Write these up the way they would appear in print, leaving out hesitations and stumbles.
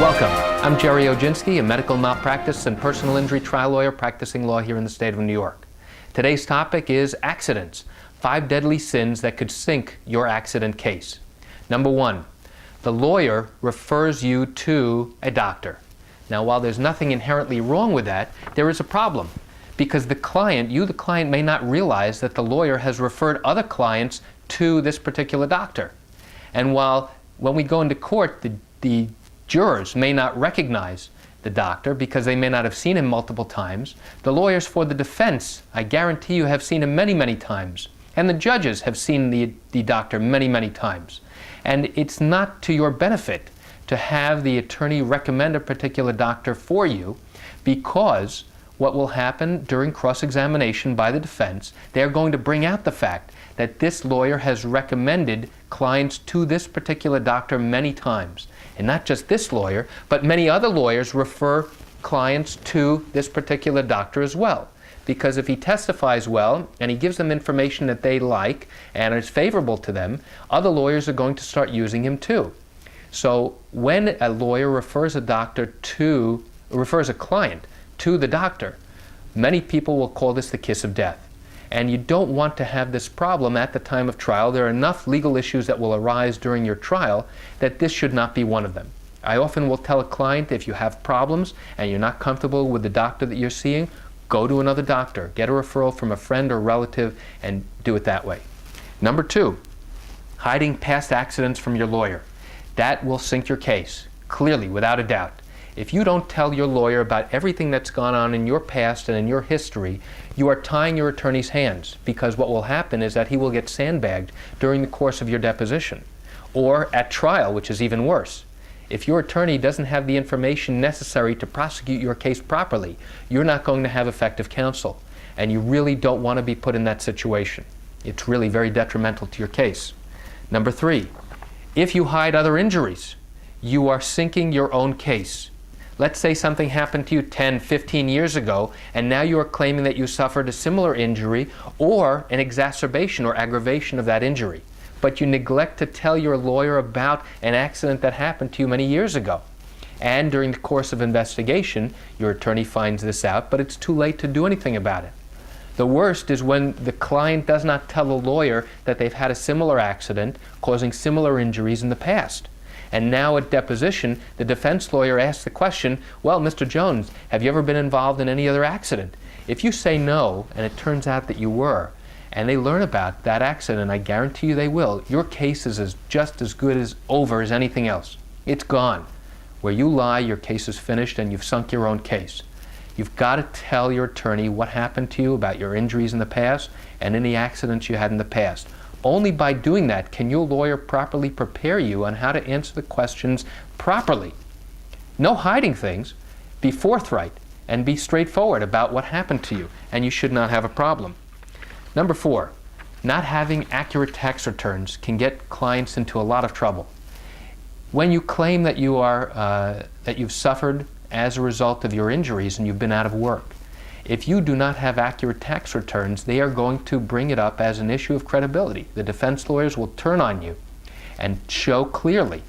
Welcome. I'm Gerry Oginski, a medical malpractice and personal injury trial lawyer practicing law here in the state of New York. Today's topic is accidents, 5 deadly sins that could sink your accident case. Number 1, the lawyer refers you to a doctor. Now, while there's nothing inherently wrong with that, there is a problem because the client, the client, may not realize that the lawyer has referred other clients to this particular doctor. And while when we go into court, the jurors may not recognize the doctor because they may not have seen him multiple times. The lawyers for the defense, I guarantee you, have seen him many, many times. And the judges have seen the doctor many, many times. And it's not to your benefit to have the attorney recommend a particular doctor for you, because what will happen during cross-examination by the defense, they're going to bring out the fact that this lawyer has recommended clients to this particular doctor many times. And not just this lawyer, but many other lawyers refer clients to this particular doctor as well. Because if he testifies well and he gives them information that they like and is favorable to them, other lawyers are going to start using him too. So when a lawyer refers a client to the doctor, many people will call this the kiss of death. And you don't want to have this problem at the time of trial. There are enough legal issues that will arise during your trial that this should not be one of them. I often will tell a client, if you have problems and you're not comfortable with the doctor that you're seeing, go to another doctor. Get a referral from a friend or relative and do it that way. Number 2, hiding past accidents from your lawyer. That will sink your case, clearly, without a doubt. If you don't tell your lawyer about everything that's gone on in your past and in your history, you are tying your attorney's hands, because what will happen is that he will get sandbagged during the course of your deposition or at trial, which is even worse. If your attorney doesn't have the information necessary to prosecute your case properly, you're not going to have effective counsel, and you really don't want to be put in that situation. It's really very detrimental to your case. Number 3, if you hide other injuries, you are sinking your own case. Let's say something happened to you 10, 15 years ago, and now you are claiming that you suffered a similar injury or an exacerbation or aggravation of that injury. But you neglect to tell your lawyer about an accident that happened to you many years ago. And during the course of investigation, your attorney finds this out, but it's too late to do anything about it. The worst is when the client does not tell the lawyer that they've had a similar accident causing similar injuries in the past. And now at deposition, the defense lawyer asks the question, well, Mr. Jones, have you ever been involved in any other accident? If you say no, and it turns out that you were, and they learn about that accident, I guarantee you they will, your case is just as good as over as anything else. It's gone. Where you lie, your case is finished and you've sunk your own case. You've got to tell your attorney what happened to you about your injuries in the past and any accidents you had in the past. Only by doing that can your lawyer properly prepare you on how to answer the questions properly. No hiding things. Be forthright and be straightforward about what happened to you, and you should not have a problem. Number 4, not having accurate tax returns can get clients into a lot of trouble. When you claim that you've suffered as a result of your injuries and you've been out of work, if you do not have accurate tax returns, they are going to bring it up as an issue of credibility. The defense lawyers will turn on you and show clearly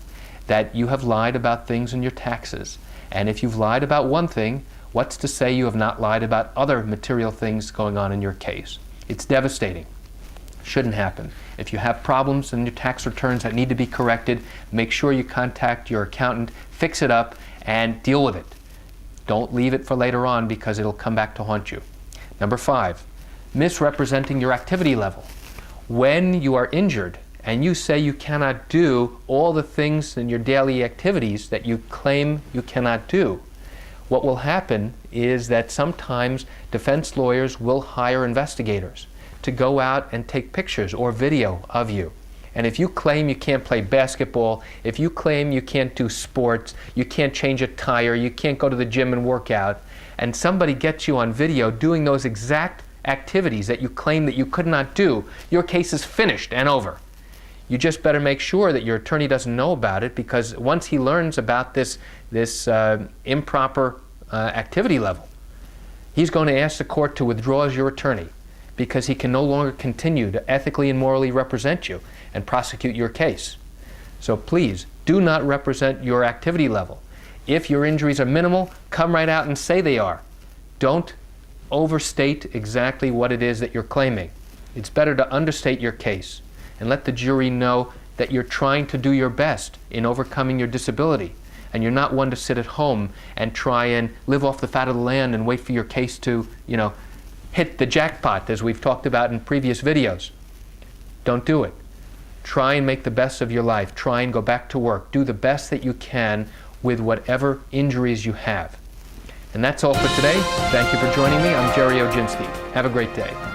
that you have lied about things in your taxes. And if you've lied about one thing, what's to say you have not lied about other material things going on in your case? It's devastating. Shouldn't happen. If you have problems in your tax returns that need to be corrected, make sure you contact your accountant, fix it up, and deal with it. Don't leave it for later on, because it'll come back to haunt you. Number 5, misrepresenting your activity level. When you are injured and you say you cannot do all the things in your daily activities that you claim you cannot do, what will happen is that sometimes defense lawyers will hire investigators to go out and take pictures or video of you. And if you claim you can't play basketball, if you claim you can't do sports, you can't change a tire, you can't go to the gym and work out, and somebody gets you on video doing those exact activities that you claim that you could not do, your case is finished and over. You just better make sure that your attorney doesn't know about it, because once he learns about this improper activity level, he's going to ask the court to withdraw as your attorney, because he can no longer continue to ethically and morally represent you and prosecute your case. So please, do not represent your activity level. If your injuries are minimal, come right out and say they are. Don't overstate exactly what it is that you're claiming. It's better to understate your case and let the jury know that you're trying to do your best in overcoming your disability, and you're not one to sit at home and try and live off the fat of the land and wait for your case to, hit the jackpot, as we've talked about in previous videos. Don't do it. Try and make the best of your life. Try and go back to work. Do the best that you can with whatever injuries you have. And that's all for today. Thank you for joining me. I'm Gerry Oginski. Have a great day.